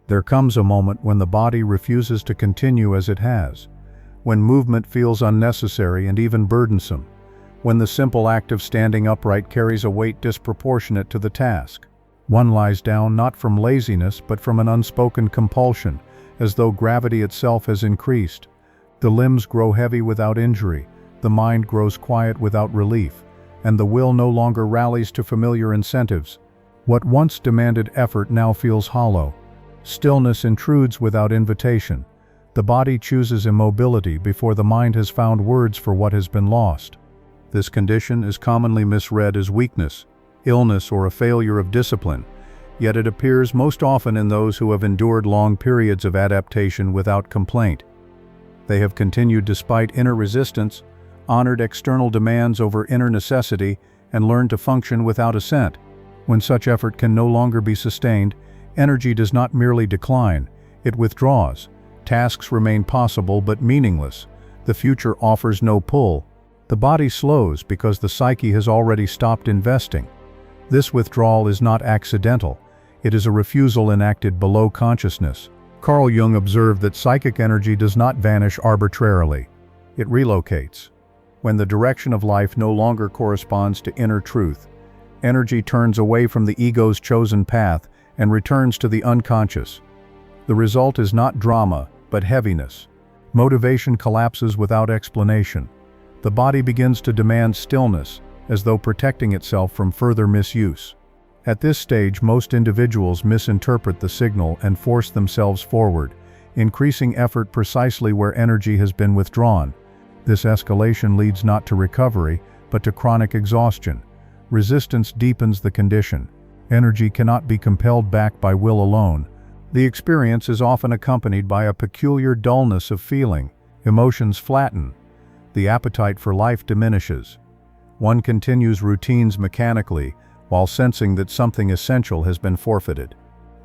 There comes a moment when the body refuses to continue as it has, when movement feels unnecessary and even burdensome, when the simple act of standing upright carries a weight disproportionate to the task. One lies down not from laziness but from an unspoken compulsion, as though gravity itself has increased. The limbs grow heavy without injury, the mind grows quiet without relief, and the will no longer rallies to familiar incentives. What once demanded effort now feels hollow. Stillness intrudes without invitation. The body chooses immobility before the mind has found words for what has been lost. This condition is commonly misread as weakness, illness, or a failure of discipline, yet it appears most often in those who have endured long periods of adaptation without complaint. They have continued despite inner resistance, honored external demands over inner necessity, and learned to function without assent. When such effort can no longer be sustained, energy does not merely decline, it withdraws. Tasks remain possible but meaningless. The future offers no pull. The body slows because the psyche has already stopped investing. This withdrawal is not accidental. It is a refusal enacted below consciousness. Carl Jung observed that psychic energy does not vanish arbitrarily. It relocates. When the direction of life no longer corresponds to inner truth, energy turns away from the ego's chosen path and returns to the unconscious. The result is not drama, but heaviness. Motivation collapses without explanation. The body begins to demand stillness, as though protecting itself from further misuse. At this stage, most individuals misinterpret the signal and force themselves forward, increasing effort precisely where energy has been withdrawn. This escalation leads not to recovery, but to chronic exhaustion. Resistance deepens the condition. Energy cannot be compelled back by will alone. The experience is often accompanied by a peculiar dullness of feeling. Emotions flatten. The appetite for life diminishes. One continues routines mechanically, while sensing that something essential has been forfeited.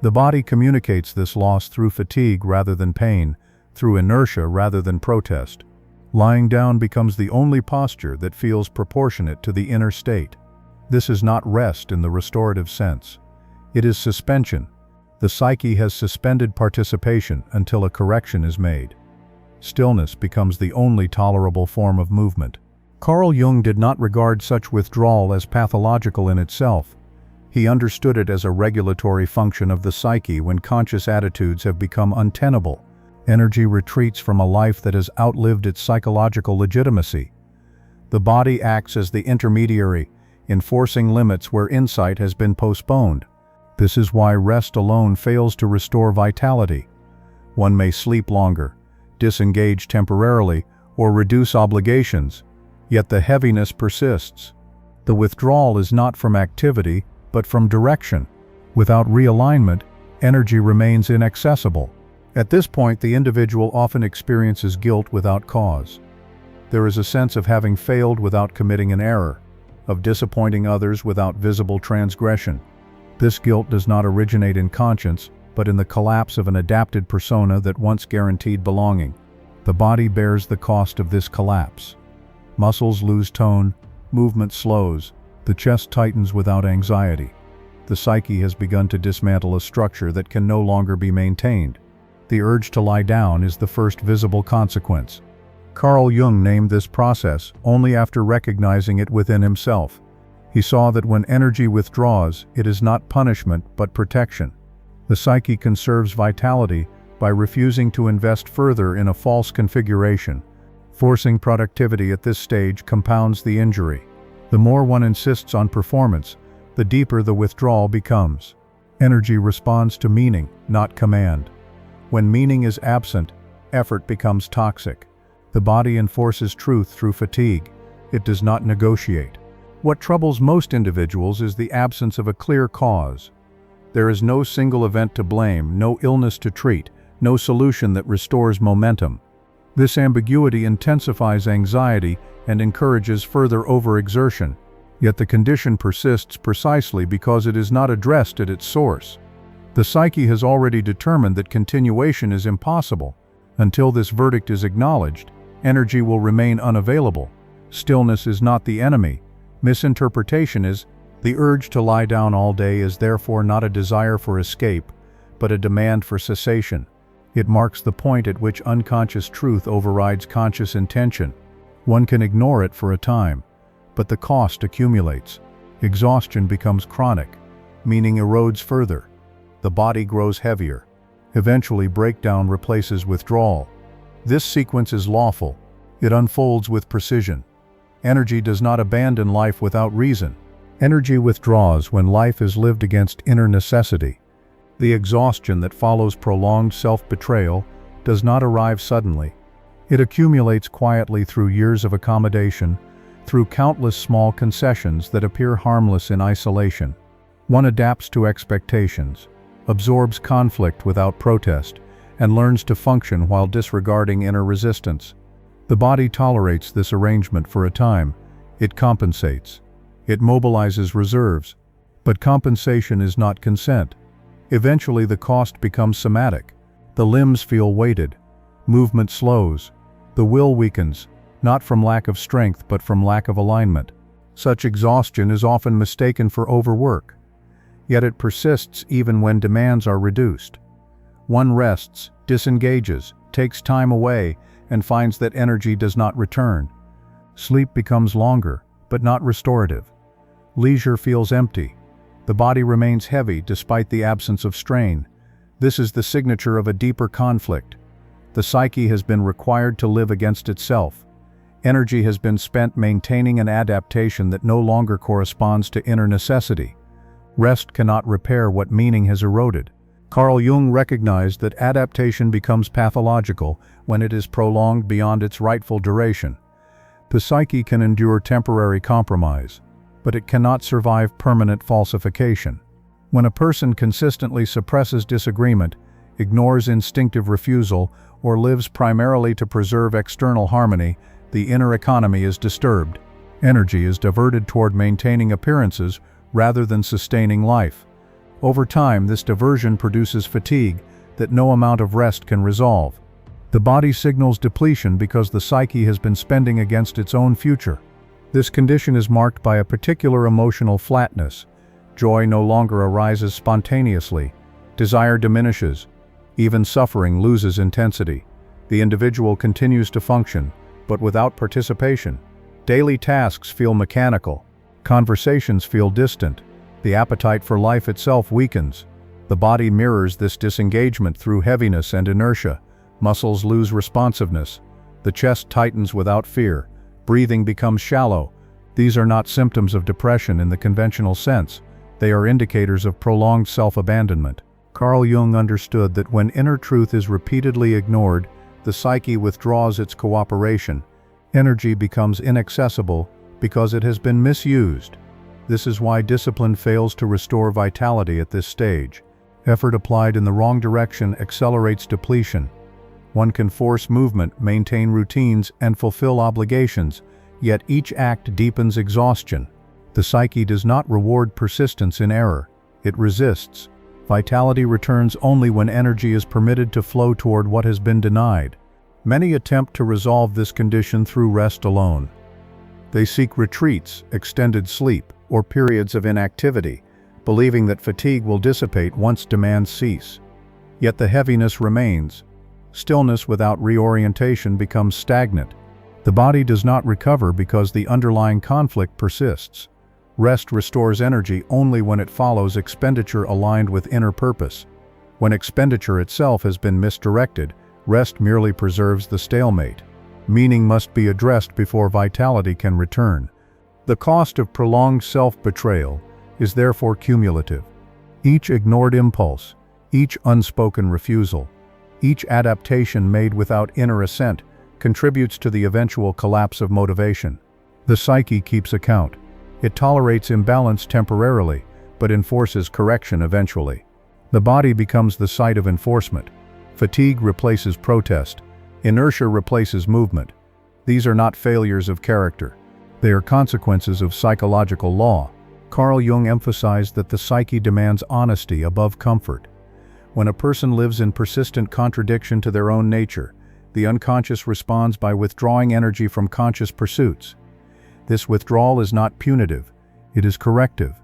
The body communicates this loss through fatigue rather than pain, through inertia rather than protest. Lying down becomes the only posture that feels proportionate to the inner state. This is not rest in the restorative sense. It is suspension. The psyche has suspended participation until a correction is made. Stillness becomes the only tolerable form of movement. Carl Jung did not regard such withdrawal as pathological in itself. He understood it as a regulatory function of the psyche when conscious attitudes have become untenable. Energy retreats from a life that has outlived its psychological legitimacy. The body acts as the intermediary, enforcing limits where insight has been postponed. This is why rest alone fails to restore vitality. One may sleep longer, disengage temporarily, or reduce obligations, yet the heaviness persists. The withdrawal is not from activity, but from direction. Without realignment, energy remains inaccessible. At this point, the individual often experiences guilt without cause. There is a sense of having failed without committing an error, of disappointing others without visible transgression. This guilt does not originate in conscience, but in the collapse of an adapted persona that once guaranteed belonging. The body bears the cost of this collapse. Muscles lose tone, movement slows, the chest tightens without anxiety. The psyche has begun to dismantle a structure that can no longer be maintained. The urge to lie down is the first visible consequence. Carl Jung named this process only after recognizing it within himself. He saw that when energy withdraws, it is not punishment but protection. The psyche conserves vitality by refusing to invest further in a false configuration. Forcing productivity at this stage compounds the injury. The more one insists on performance, the deeper the withdrawal becomes. Energy responds to meaning, not command. When meaning is absent, effort becomes toxic. The body enforces truth through fatigue. It does not negotiate. What troubles most individuals is the absence of a clear cause. There is no single event to blame, no illness to treat, no solution that restores momentum. This ambiguity intensifies anxiety and encourages further overexertion. Yet the condition persists precisely because it is not addressed at its source. The psyche has already determined that continuation is impossible. Until this verdict is acknowledged, energy will remain unavailable. Stillness is not the enemy. Misinterpretation is. The urge to lie down all day is therefore not a desire for escape, but a demand for cessation. It marks the point at which unconscious truth overrides conscious intention. One can ignore it for a time, but the cost accumulates. Exhaustion becomes chronic, meaning erodes further. The body grows heavier. Eventually, breakdown replaces withdrawal. This sequence is lawful. It unfolds with precision. Energy does not abandon life without reason. Energy withdraws when life is lived against inner necessity. The exhaustion that follows prolonged self-betrayal does not arrive suddenly. It accumulates quietly through years of accommodation, through countless small concessions that appear harmless in isolation. One adapts to expectations, absorbs conflict without protest, and learns to function while disregarding inner resistance. The body tolerates this arrangement for a time. It compensates. It mobilizes reserves. But compensation is not consent. Eventually, the cost becomes somatic. The limbs feel weighted. Movement slows. The will weakens, not from lack of strength but from lack of alignment. Such exhaustion is often mistaken for overwork. Yet it persists even when demands are reduced. One rests, disengages, takes time away, and finds that energy does not return. Sleep becomes longer, but not restorative. Leisure feels empty. The body remains heavy despite the absence of strain. This is the signature of a deeper conflict. The psyche has been required to live against itself. Energy has been spent maintaining an adaptation that no longer corresponds to inner necessity. Rest cannot repair what meaning has eroded. Carl Jung recognized that adaptation becomes pathological when it is prolonged beyond its rightful duration. The psyche can endure temporary compromise, but it cannot survive permanent falsification. When a person consistently suppresses disagreement, ignores instinctive refusal, or lives primarily to preserve external harmony, the inner economy is disturbed. Energy is diverted toward maintaining appearances rather than sustaining life. Over time, this diversion produces fatigue that no amount of rest can resolve. The body signals depletion because the psyche has been spending against its own future. This condition is marked by a particular emotional flatness. Joy no longer arises spontaneously. Desire diminishes. Even suffering loses intensity. The individual continues to function, but without participation. Daily tasks feel mechanical. Conversations feel distant. The appetite for life itself weakens. The body mirrors this disengagement through heaviness and inertia. Muscles lose responsiveness. The chest tightens without fear. Breathing becomes shallow. These are not symptoms of depression in the conventional sense. They are indicators of prolonged self-abandonment. Carl Jung understood that when inner truth is repeatedly ignored, the psyche withdraws its cooperation. Energy becomes inaccessible because it has been misused. This is why discipline fails to restore vitality at this stage. Effort applied in the wrong direction accelerates depletion. One can force movement, maintain routines, and fulfill obligations, yet each act deepens exhaustion. The psyche does not reward persistence in error. It resists. Vitality returns only when energy is permitted to flow toward what has been denied. Many attempt to resolve this condition through rest alone. They seek retreats, extended sleep, or periods of inactivity, believing that fatigue will dissipate once demands cease. Yet the heaviness remains. Stillness without reorientation becomes stagnant. The body does not recover because the underlying conflict persists. Rest restores energy only when it follows expenditure aligned with inner purpose. When expenditure itself has been misdirected, rest merely preserves the stalemate. Meaning must be addressed before vitality can return. The cost of prolonged self-betrayal is therefore cumulative. Each ignored impulse, each unspoken refusal, each adaptation made without inner assent contributes to the eventual collapse of motivation. The psyche keeps account. It tolerates imbalance temporarily, but enforces correction eventually. The body becomes the site of enforcement. Fatigue replaces protest. Inertia replaces movement. These are not failures of character. They are consequences of psychological law. Carl Jung emphasized that the psyche demands honesty above comfort. When a person lives in persistent contradiction to their own nature, the unconscious responds by withdrawing energy from conscious pursuits. This withdrawal is not punitive, it is corrective.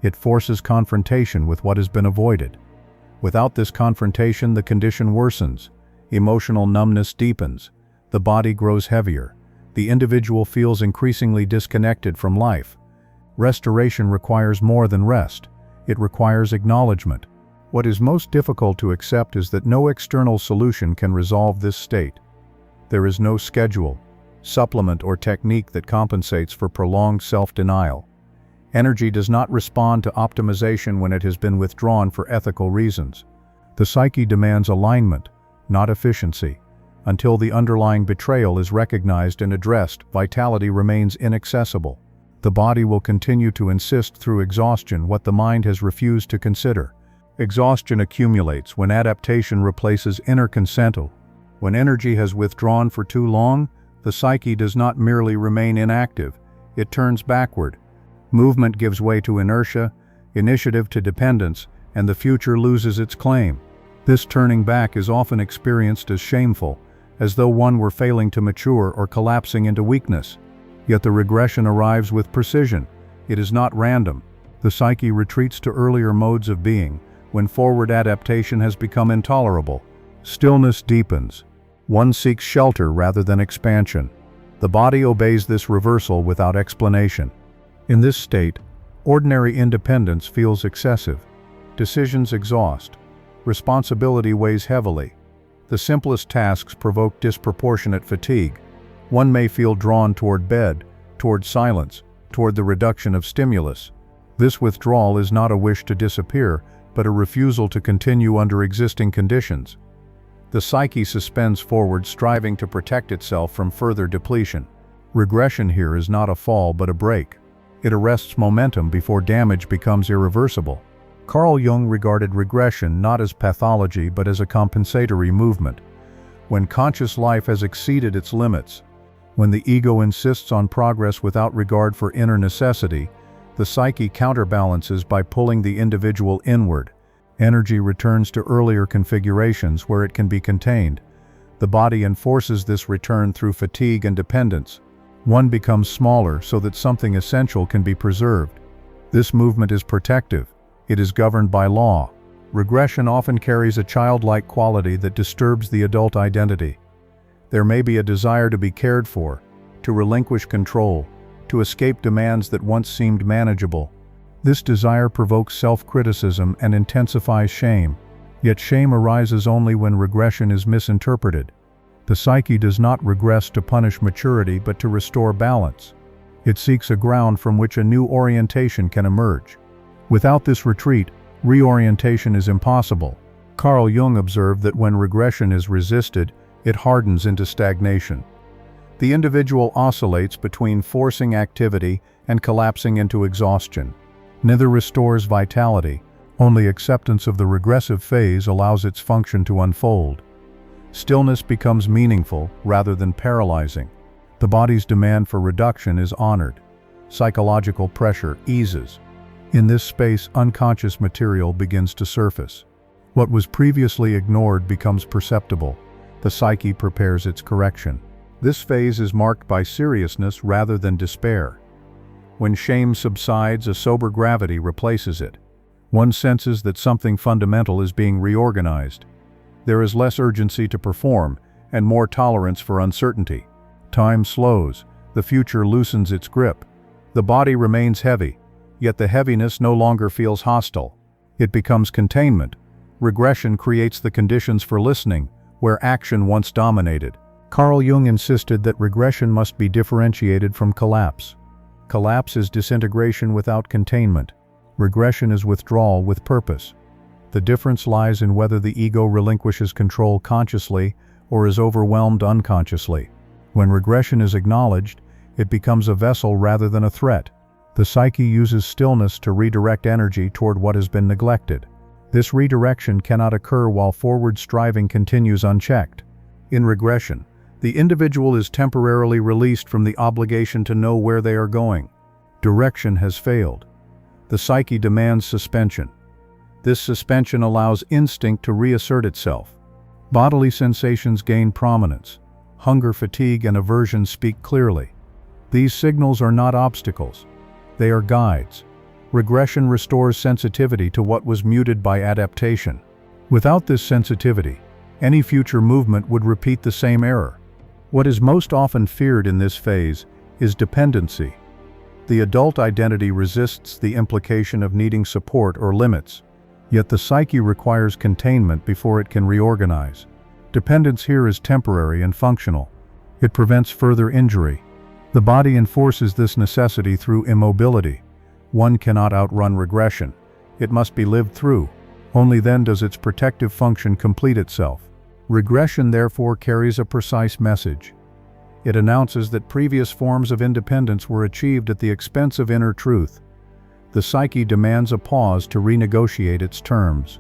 It forces confrontation with what has been avoided. Without this confrontation, the condition worsens. Emotional numbness deepens. The body grows heavier. The individual feels increasingly disconnected from life. Restoration requires more than rest. It requires acknowledgement. What is most difficult to accept is that no external solution can resolve this state. There is no schedule, supplement, or technique that compensates for prolonged self-denial. Energy does not respond to optimization when it has been withdrawn for ethical reasons. The psyche demands alignment, not efficiency. Until the underlying betrayal is recognized and addressed, vitality remains inaccessible. The body will continue to insist through exhaustion what the mind has refused to consider. Exhaustion accumulates when adaptation replaces inner consent. When energy has withdrawn for too long, the psyche does not merely remain inactive, it turns backward. Movement gives way to inertia, initiative to dependence, and the future loses its claim. This turning back is often experienced as shameful, as though one were failing to mature or collapsing into weakness. Yet the regression arrives with precision. It is not random. The psyche retreats to earlier modes of being, when forward adaptation has become intolerable. Stillness deepens. One seeks shelter rather than expansion. The body obeys this reversal without explanation. In this state, ordinary independence feels excessive. Decisions exhaust. Responsibility weighs heavily. The simplest tasks provoke disproportionate fatigue. One may feel drawn toward bed, toward silence, toward the reduction of stimulus. This withdrawal is not a wish to disappear, but a refusal to continue under existing conditions. The psyche suspends forward, striving to protect itself from further depletion. Regression here is not a fall but a break. It arrests momentum before damage becomes irreversible. Carl Jung regarded regression not as pathology but as a compensatory movement. When conscious life has exceeded its limits, when the ego insists on progress without regard for inner necessity, the psyche counterbalances by pulling the individual inward. Energy returns to earlier configurations where it can be contained. The body enforces this return through fatigue and dependence. One becomes smaller so that something essential can be preserved. This movement is protective. It is governed by law. Regression often carries a childlike quality that disturbs the adult identity. There may be a desire to be cared for, to relinquish control, to escape demands that once seemed manageable. This desire provokes self-criticism and intensifies shame. Yet shame arises only when regression is misinterpreted. The psyche does not regress to punish maturity but to restore balance. It seeks a ground from which a new orientation can emerge. Without this retreat, reorientation is impossible. Carl Jung observed that when regression is resisted, it hardens into stagnation. The individual oscillates between forcing activity and collapsing into exhaustion. Neither restores vitality. Only acceptance of the regressive phase allows its function to unfold. Stillness becomes meaningful rather than paralyzing. The body's demand for reduction is honored. Psychological pressure eases. In this space, unconscious material begins to surface. What was previously ignored becomes perceptible. The psyche prepares its correction. This phase is marked by seriousness rather than despair. When shame subsides, a sober gravity replaces it. One senses that something fundamental is being reorganized. There is less urgency to perform, and more tolerance for uncertainty. Time slows, the future loosens its grip. The body remains heavy, yet the heaviness no longer feels hostile. It becomes containment. Regression creates the conditions for listening, where action once dominated. Carl Jung insisted that regression must be differentiated from collapse. Collapse is disintegration without containment. Regression is withdrawal with purpose. The difference lies in whether the ego relinquishes control consciously or is overwhelmed unconsciously. When regression is acknowledged, it becomes a vessel rather than a threat. The psyche uses stillness to redirect energy toward what has been neglected. This redirection cannot occur while forward striving continues unchecked. In regression, the individual is temporarily released from the obligation to know where they are going. Direction has failed. The psyche demands suspension. This suspension allows instinct to reassert itself. Bodily sensations gain prominence. Hunger, fatigue, and aversion speak clearly. These signals are not obstacles. They are guides. Regression restores sensitivity to what was muted by adaptation. Without this sensitivity, any future movement would repeat the same error. What is most often feared in this phase is dependency. The adult identity resists the implication of needing support or limits, yet the psyche requires containment before it can reorganize. Dependence here is temporary and functional. It prevents further injury. The body enforces this necessity through immobility. One cannot outrun regression. It must be lived through. Only then does its protective function complete itself. Regression therefore carries a precise message. It announces that previous forms of independence were achieved at the expense of inner truth. The psyche demands a pause to renegotiate its terms.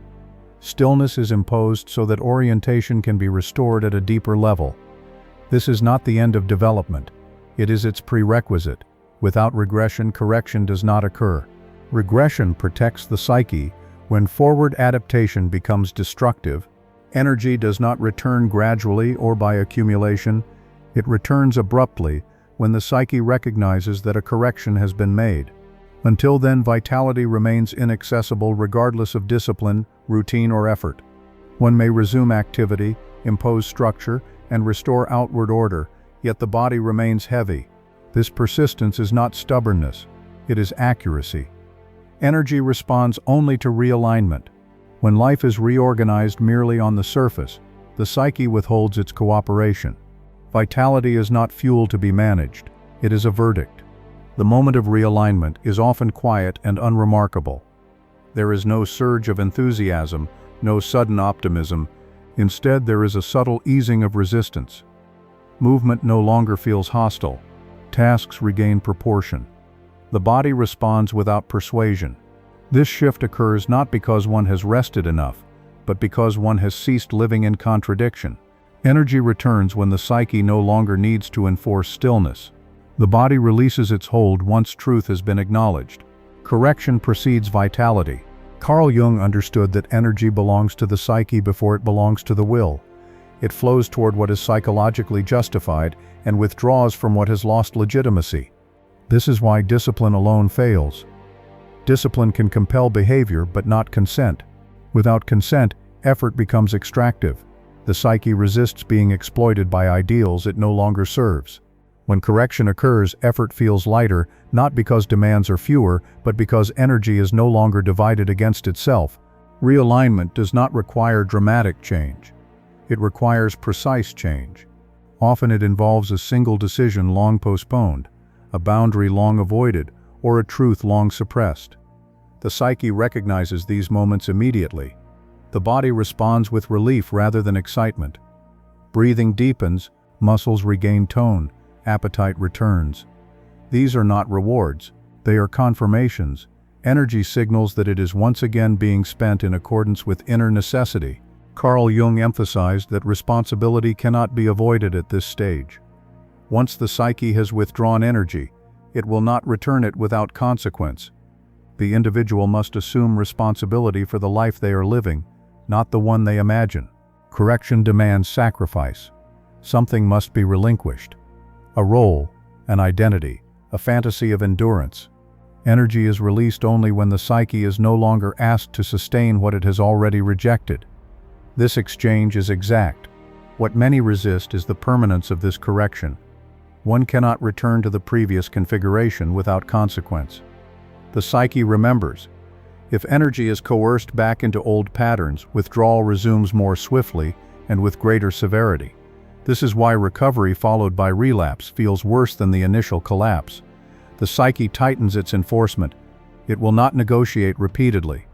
Stillness is imposed so that orientation can be restored at a deeper level. This is not the end of development. It is its prerequisite. Without regression, correction does not occur. Regression protects the psyche when forward adaptation becomes destructive. Energy does not return gradually or by accumulation. It returns abruptly when the psyche recognizes that a correction has been made. Until then, vitality remains inaccessible regardless of discipline, routine, or effort. One may resume activity, impose structure, and restore outward order, yet the body remains heavy. This persistence is not stubbornness, it is accuracy. Energy responds only to realignment. When life is reorganized merely on the surface, the psyche withholds its cooperation. Vitality is not fuel to be managed, it is a verdict. The moment of realignment is often quiet and unremarkable. There is no surge of enthusiasm, no sudden optimism. Instead, there is a subtle easing of resistance. Movement no longer feels hostile. Tasks regain proportion. The body responds without persuasion. This shift occurs not because one has rested enough, but because one has ceased living in contradiction. Energy returns when the psyche no longer needs to enforce stillness. The body releases its hold once truth has been acknowledged. Correction precedes vitality. Carl Jung understood that energy belongs to the psyche before it belongs to the will. It flows toward what is psychologically justified and withdraws from what has lost legitimacy. This is why discipline alone fails. Discipline can compel behavior but not consent. Without consent, effort becomes extractive. The psyche resists being exploited by ideals it no longer serves. When correction occurs, effort feels lighter, not because demands are fewer, but because energy is no longer divided against itself. Realignment does not require dramatic change. It requires precise change. Often it involves a single decision long postponed, a boundary long avoided, or a truth long suppressed. The psyche recognizes these moments immediately. The body responds with relief rather than excitement. Breathing deepens, muscles regain tone, appetite returns. These are not rewards, they are confirmations. Energy signals that it is once again being spent in accordance with inner necessity. Carl Jung emphasized that responsibility cannot be avoided at this stage. Once the psyche has withdrawn energy, it will not return it without consequence. The individual must assume responsibility for the life they are living, not the one they imagine. Correction demands sacrifice. Something must be relinquished. A role, an identity, a fantasy of endurance. Energy is released only when the psyche is no longer asked to sustain what it has already rejected. This exchange is exact. What many resist is the permanence of this correction. One cannot return to the previous configuration without consequence. The psyche remembers. If energy is coerced back into old patterns, withdrawal resumes more swiftly and with greater severity. This is why recovery followed by relapse feels worse than the initial collapse. The psyche tightens its enforcement. It will not negotiate repeatedly.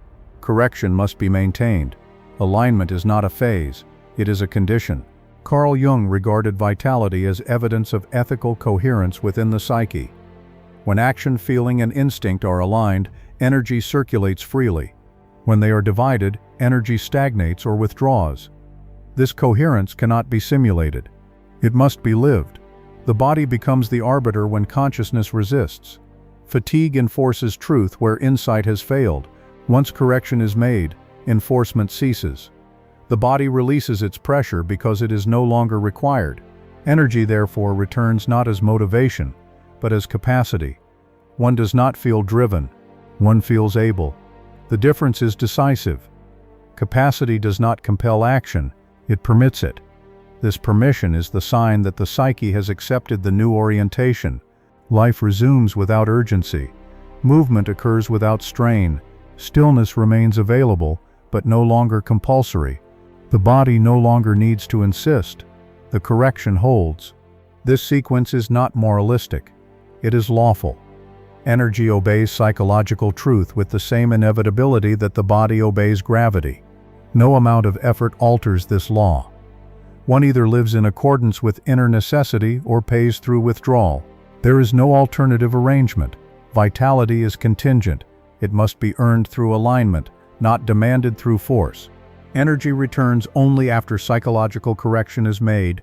Correction must be maintained. Alignment is not a phase, it is a condition. Carl Jung regarded vitality as evidence of ethical coherence within the psyche. When action, feeling, and instinct are aligned, energy circulates freely. When they are divided, energy stagnates or withdraws. This coherence cannot be simulated. It must be lived. The body becomes the arbiter when consciousness resists. Fatigue enforces truth where insight has failed. Once correction is made, enforcement ceases. The body releases its pressure because it is no longer required. Energy therefore returns not as motivation, but as capacity. One does not feel driven. One feels able. The difference is decisive. Capacity does not compel action, it permits it. This permission is the sign that the psyche has accepted the new orientation. Life resumes without urgency. Movement occurs without strain. Stillness remains available, but no longer compulsory. The body no longer needs to insist. The correction holds. This sequence is not moralistic. It is lawful. Energy obeys psychological truth with the same inevitability that the body obeys gravity. No amount of effort alters this law. One either lives in accordance with inner necessity or pays through withdrawal. There is no alternative arrangement. Vitality is contingent. It must be earned through alignment, not demanded through force. Energy returns only after psychological correction is made,